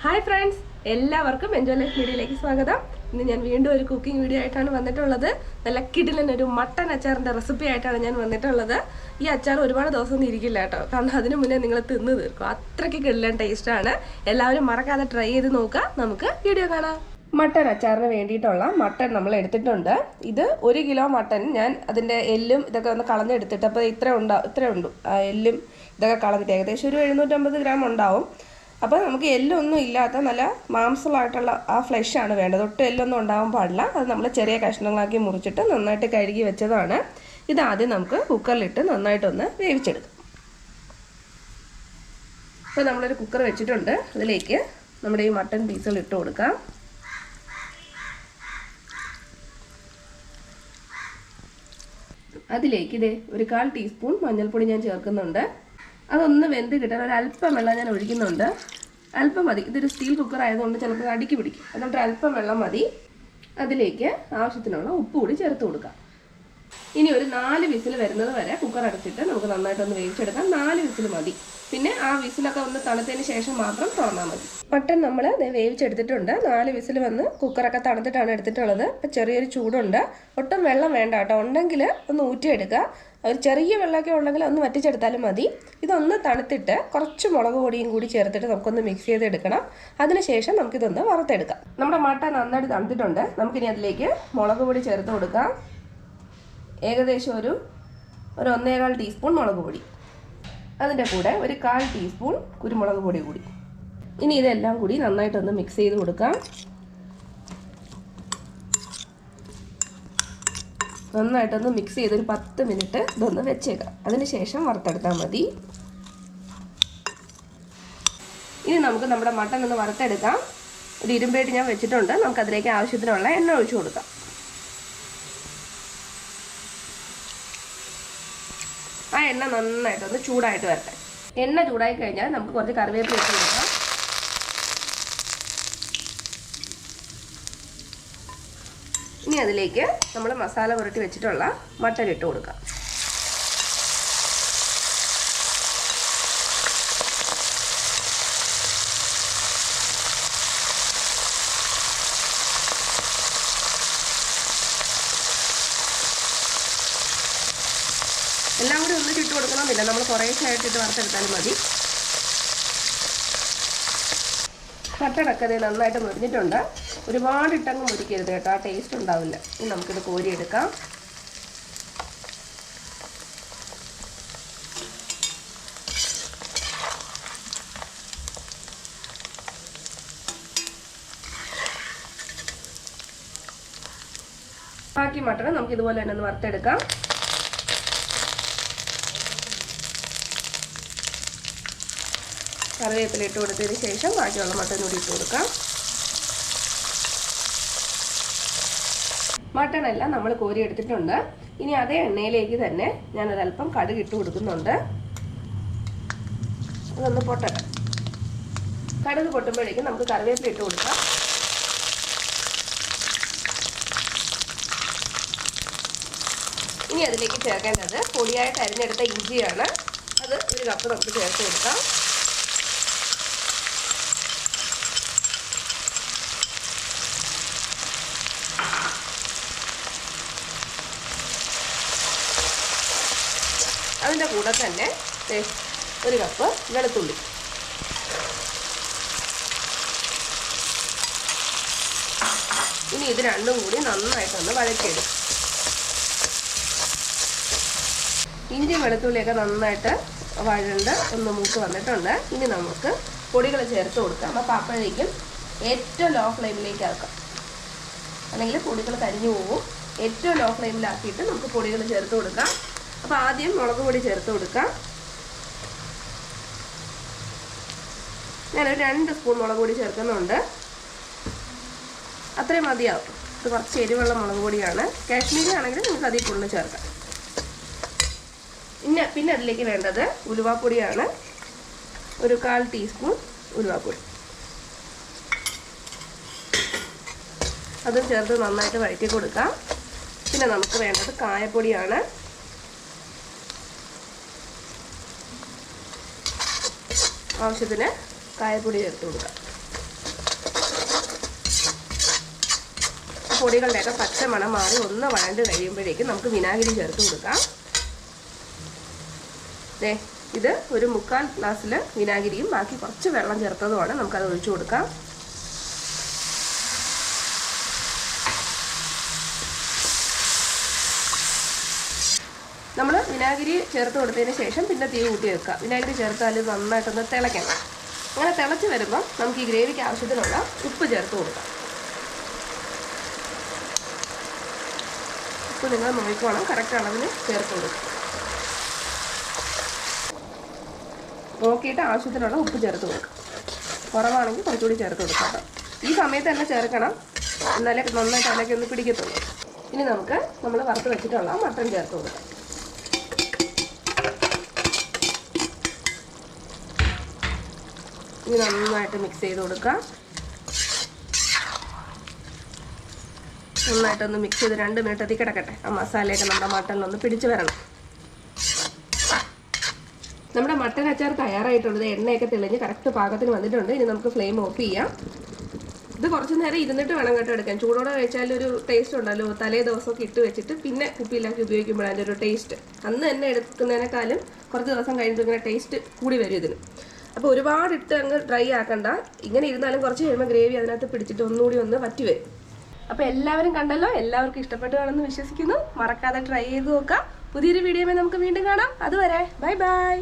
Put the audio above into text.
Hi friends, എല്ലാവർക്കും enjoy life വീഡിയോയിലേക്ക് സ്വാഗതം. ഇന്ന് ഞാൻ വീണ്ടും ഒരു കുക്കിംഗ് വീഡിയോ ആയിട്ടാണ് വന്നിട്ടുള്ളത്. നല്ല കിടിലൻ ഒരു മട്ടൻ അച്ചാറിൻ്റെ റെസിപ്പി ആയിട്ടാണ് ഞാൻ വന്നിട്ടുള്ളത്. ഈ അച്ചാർ ഒരുപാട് ദിവസമൊന്നും ഇരിക്കില്ല കേട്ടോ, കാരണം അതിന് മുന്നേ നിങ്ങൾ തിന്ന് തീർക്കും. അത്രയ്ക്ക് കിടിലൻ ടേസ്റ്റാണ്. എല്ലാവരും മറക്കാതെ ട്രൈ ചെയ്ത് നോക്കുക. നമുക്ക് വീഡിയോ കാണാം. മട്ടൻ അച്ചാറിന് വേണ്ടിയിട്ടുള്ള മട്ടൻ നമ്മൾ എടുത്തിട്ടുണ്ട്. ഇത് 1 കിലോ മട്ടൻ ഞാൻ അതിൻ്റെ എല്ലും ഇതൊക്കെ ഒന്ന് കളഞ്ഞെടുത്തിട്ട്, അപ്പോൾ ഇത്രേ ഉണ്ട് എല്ലും ഇതൊക്കെ കളഞ്ഞിട്ട് ഏകദേശം ഒരു 750 ഗ്രാം ഉണ്ടാവും. അപ്പോൾ നമുക്ക് എല്ലൊന്നും ഇല്ലാത്ത നല്ല മാംസമായിട്ടുള്ള ആ ഫ്ലഷാണ് വേണ്ടത്. ഒട്ടും എല്ലൊന്നും ഉണ്ടാവാൻ പാടില്ല. അത് നമ്മൾ ചെറിയ കഷ്ണങ്ങളാക്കി മുറിച്ചിട്ട് നന്നായിട്ട് കഴുകി വെച്ചതാണ്. ഇതാദ്യം നമുക്ക് കുക്കറിലിട്ട് നന്നായിട്ടൊന്ന് വേവിച്ചെടുക്കാം. അപ്പോൾ നമ്മളൊരു കുക്കർ വെച്ചിട്ടുണ്ട്. അതിലേക്ക് നമ്മുടെ ഈ മട്ടൻ പീസുകൾ ഇട്ട് കൊടുക്കാം. അതിലേക്ക് ഒരു 1/4 ടീസ്പൂൺ മഞ്ഞൾപ്പൊടി ഞാൻ ചേർക്കുന്നുണ്ട്. അതൊന്ന് വെന്ത് കിട്ടാൻ ഒരല്പം വെള്ളം ഞാൻ ഒഴിക്കുന്നുണ്ട്. അല്പം മതി. ഇതൊരു സ്റ്റീൽ കുക്കർ ആയതുകൊണ്ട് ചിലപ്പോൾ അടുക്കി പിടിക്കും. അതുകൊണ്ട് അല്പം വെള്ളം മതി. അതിലേക്ക് ആവശ്യത്തിനുള്ള ഉപ്പ് കൂടി ചേർത്ത് കൊടുക്കാം. ഇനി ഒരു 4 വിസിൽ വരുന്നത് വരെ കുക്കർ അടച്ചിട്ട് നമുക്ക് നന്നായിട്ടൊന്ന് വേവിച്ചെടുക്കാം. 4 വിസിൽ മതി. പിന്നെ ആ വിസിലൊക്കെ ഒന്ന് തണുത്തതിന് ശേഷം മാത്രം തുറന്നാൽ മതി. മട്ടൻ നമ്മൾ വേവിച്ചെടുത്തിട്ടുണ്ട്. 4 വിസിൽ വന്ന് കുക്കറൊക്കെ തണുത്തിട്ടാണ് എടുത്തിട്ടുള്ളത്. അപ്പോൾ ചെറിയൊരു ചൂടുണ്ട്. ഒട്ടും വെള്ളം വേണ്ട കേട്ടോ. ഉണ്ടെങ്കിൽ ഒന്ന് ഊറ്റിയെടുക്കുക. ഒരു ചെറിയ വെള്ളമൊക്കെ ഉണ്ടെങ്കിൽ ഒന്ന് വറ്റിച്ചെടുത്താലും മതി. ഇതൊന്ന് തണുത്തിട്ട് കുറച്ച് മുളക് പൊടിയും കൂടി ചേർത്തിട്ട് നമുക്കൊന്ന് മിക്സ് ചെയ്തെടുക്കണം. അതിനുശേഷം നമുക്കിതൊന്ന് വറുത്തെടുക്കാം. നമ്മുടെ മട്ടൻ നന്നായിട്ട് തണുത്തിട്ടുണ്ട്. നമുക്കിനി അതിലേക്ക് മുളക് പൊടി ചേർത്ത് കൊടുക്കാം. ഏകദേശം ഒരു 1.25 ടീസ്പൂൺ മുളക് പൊടി. അതിൻ്റെ കൂടെ ഒരു 1/4 ടീസ്പൂൺ കുരുമുളക് പൊടി കൂടി. ഇനി ഇതെല്ലാം കൂടി നന്നായിട്ടൊന്ന് മിക്സ് ചെയ്ത് കൊടുക്കാം. നന്നായിട്ടൊന്ന് മിക്സ് ചെയ്തൊരു 10 മിനിറ്റ് ഇതൊന്ന് വെച്ചേക്കാം. അതിന് ശേഷം വറുത്തെടുത്താൽ മതി. ഇനി നമുക്ക് നമ്മുടെ മട്ടൻ ഒന്ന് വറുത്തെടുക്കാം. ഒരു ഇരുമ്പേട്ട് ഞാൻ വെച്ചിട്ടുണ്ട്. നമുക്കതിലേക്ക് ആവശ്യത്തിനുള്ള എണ്ണ ഒഴിച്ചു കൊടുക്കാം. ആ എണ്ണ നന്നായിട്ടൊന്ന് ചൂടായിട്ട് വരട്ടെ. എണ്ണ ചൂടായി കഴിഞ്ഞാൽ നമുക്ക് കുറച്ച് കറിവേപ്പില ഇട്ട് കൊടുക്കാം. ഇനി അതിലേക്ക് നമ്മൾ മസാല പുരട്ടി വെച്ചിട്ടുള്ള മട്ടൻ ഇട്ട് കൊടുക്കാം. എല്ലാം കൂടി ഒന്നിട്ട് ഇട്ട് കൊടുക്കണമെന്നില്ല. നമ്മൾ കുറേശ്ശായിട്ട് ഇട്ട് വറുത്തെടുത്താലും മതി. മട്ടനൊക്കെ ഇത് നന്നായിട്ട് മുരിഞ്ഞിട്ടുണ്ട്. ഒരുപാട് ഇട്ടങ്ങ് മുരിക്കരുത് കേട്ടോ, ആ ടേസ്റ്റ് ഉണ്ടാവില്ല. ഇനി നമുക്കിത് കോരിയെടുക്കാം. ബാക്കി മട്ടൺ നമുക്ക് ഇതുപോലെ തന്നെ ഒന്ന് വറുത്തെടുക്കാം. കറിവേപ്പില ഇട്ട് കൊടുത്തതിന് ശേഷം ബാക്കിയുള്ള മട്ടൻ കൂടി ഇട്ട് കൊടുക്കാം. മട്ടണെല്ലാം നമ്മൾ കോരി എടുത്തിട്ടുണ്ട്. ഇനി അതേ എണ്ണയിലേക്ക് തന്നെ ഞാനൊരല്പം കടുക് ഇട്ട് കൊടുക്കുന്നുണ്ട്. അതൊന്ന് പൊട്ടട്ടെ. കടുക് പൊട്ടുമ്പോഴേക്കും നമുക്ക് കറിവേപ്പില ഇട്ട് കൊടുക്കാം. ഇനി അതിലേക്ക് ചേർക്കേണ്ടത് പൊടിയായിട്ട് അരിഞ്ഞെടുത്ത ഇഞ്ചിയാണ്. അത് 1 കപ്പ് നമുക്ക് ചേർത്ത് കൊടുക്കാം. അതിൻ്റെ കൂടെ തന്നെ 1 കപ്പ് വെളുത്തുള്ളി. ഇനി ഇത് രണ്ടും കൂടി നന്നായിട്ടൊന്ന് വഴറ്റിയെടുക്കും. ഇഞ്ചി വെളുത്തുള്ളിയൊക്കെ നന്നായിട്ട് വഴണ്ട് ഒന്ന് മൂത്ത് വന്നിട്ടുണ്ട്. ഇനി നമുക്ക് പൊടികൾ ചേർത്ത് കൊടുക്കാം. അപ്പോൾ അപ്പോഴേക്കും ഏറ്റവും ലോ ഫ്ലെയിമിലേക്ക് ആക്കാം, അല്ലെങ്കിൽ പൊടികൾ കരിഞ്ഞു പോകും. ഏറ്റവും ലോ ഫ്ലെയിമിലാക്കിയിട്ട് നമുക്ക് പൊടികൾ ചേർത്ത് കൊടുക്കാം. അപ്പോൾ ആദ്യം മുളക് പൊടി ചേർത്ത് കൊടുക്കാം. ഞാനൊരു 2 സ്പൂൺ മുളക് പൊടി ചേർക്കുന്നുണ്ട്. അത്രയും മതിയാവും. ഇത് കുറച്ച് എരിവുള്ള മുളക് പൊടിയാണ്. കാശ്മീരി ആണെങ്കിൽ നമുക്ക് അതിൽ കൂടുതൽ ചേർക്കാം. പിന്നെ അതിലേക്ക് വേണ്ടത് ഉലുവാപ്പൊടിയാണ്. ഒരു 1/4 ടീസ്പൂൺ ഉലുവാപ്പൊടി. അതും ചേർത്ത് നന്നായിട്ട് വഴറ്റി കൊടുക്കാം. പിന്നെ നമുക്ക് വേണ്ടത് കായപ്പൊടിയാണ്. ആവശ്യത്തിന് കായപ്പൊടി ചേർത്ത് കൊടുക്കാം. പൊടികളുടെയൊക്കെ പച്ച മണം മാറി ഒന്ന് വഴണ്ട് കഴിയുമ്പോഴേക്കും നമുക്ക് വിനാഗിരി ചേർത്ത് കൊടുക്കാം. ഇത് ഒരു 3/4 ഗ്ലാസ്സിൽ വിനാഗിരിയും ബാക്കി കുറച്ച് വെള്ളം ചേർത്തതുമാണ്. നമുക്കത് ഒഴിച്ചു കൊടുക്കാം. നമ്മൾ വിനാഗിരി ചേർത്ത് കൊടുത്തതിന് ശേഷം പിന്നെ തീ കൂട്ടി വെക്കുക. വിനാഗിരി ചേർത്താൽ നന്നായിട്ടൊന്ന് തിളയ്ക്കണം. അങ്ങനെ തിളച്ച് വരുമ്പോൾ നമുക്ക് ഈ ഗ്രേവിക്ക് ആവശ്യത്തിനുള്ള ഉപ്പ് ചേർത്ത് കൊടുക്കാം. ഉപ്പ് നിങ്ങൾ നോക്കിക്കോണം, കറക്റ്റ് അളവിന് ചേർത്ത് കൊടുക്കുക. നോക്കിയിട്ട് ആവശ്യത്തിനുള്ള ഉപ്പ് ചേർത്ത് കൊടുക്കുക. കുറവാണെങ്കിൽ കുറച്ചുകൂടി ചേർത്ത് കൊടുക്കാം കേട്ടോ. ഈ സമയത്ത് തന്നെ ചേർക്കണം, എന്നാലേ നന്നായിട്ട് അതിലേക്ക് ഒന്ന് പിടിക്കത്തുള്ളൂ. ഇനി നമുക്ക് നമ്മൾ വറുത്ത് വെച്ചിട്ടുള്ള മട്ടൺ ചേർത്ത് കൊടുക്കാം. ഇനി നന്നായിട്ട് മിക്സ് ചെയ്ത് കൊടുക്കാം. നന്നായിട്ടൊന്ന് മിക്സ് ചെയ്ത് 2 മിനിറ്റ് അതി കിടക്കട്ടെ. ആ മസാലയൊക്കെ നമ്മുടെ മട്ടണിലൊന്ന് പിടിച്ച് വരണം. നമ്മുടെ മട്ടൻ അച്ചാർ തയ്യാറായിട്ടുള്ളത്. എണ്ണയൊക്കെ തെളിഞ്ഞ് കറക്റ്റ് പാകത്തിന് വന്നിട്ടുണ്ട്. ഇനി നമുക്ക് ഫ്ലെയിം ഓഫ് ചെയ്യാം. ഇത് കുറച്ച് നേരം ഇരുന്നിട്ട് വേണം കേട്ടോ എടുക്കാൻ. ചൂടോടെ കഴിച്ചാൽ ഒരു ടേസ്റ്റ് ഉണ്ടല്ലോ. തലേ ദിവസമൊക്കെ ഇട്ട് വെച്ചിട്ട് പിന്നെ കുപ്പിയിലാക്കി ഉപയോഗിക്കുമ്പോൾ അതിൻ്റെ ഒരു ടേസ്റ്റ് അന്ന് തന്നെ എടുക്കുന്നതിനേക്കാളും കുറച്ച് ദിവസം കഴിഞ്ഞിട്ട് ഇങ്ങനെ ടേസ്റ്റ് കൂടി വരും ഇതിന്. അപ്പോൾ ഒരുപാട് ഇട്ട് അങ്ങ് ഡ്രൈ ആക്കണ്ട. ഇങ്ങനെ ഇരുന്നാലും കുറച്ച് കഴിയുമ്പോൾ ഗ്രേവി അതിനകത്ത് പിടിച്ചിട്ട് ഒന്നുകൂടി ഒന്ന് വറ്റി വരും. അപ്പോൾ എല്ലാവരും കണ്ടല്ലോ, എല്ലാവർക്കും ഇഷ്ടപ്പെട്ടു കാണുമെന്ന് വിശ്വസിക്കുന്നു. മറക്കാതെ ട്രൈ ചെയ്ത് നോക്കാം. പുതിയൊരു വീഡിയോയിൽ നമുക്ക് വീണ്ടും കാണാം. അതുവരെ ബൈ ബൈ.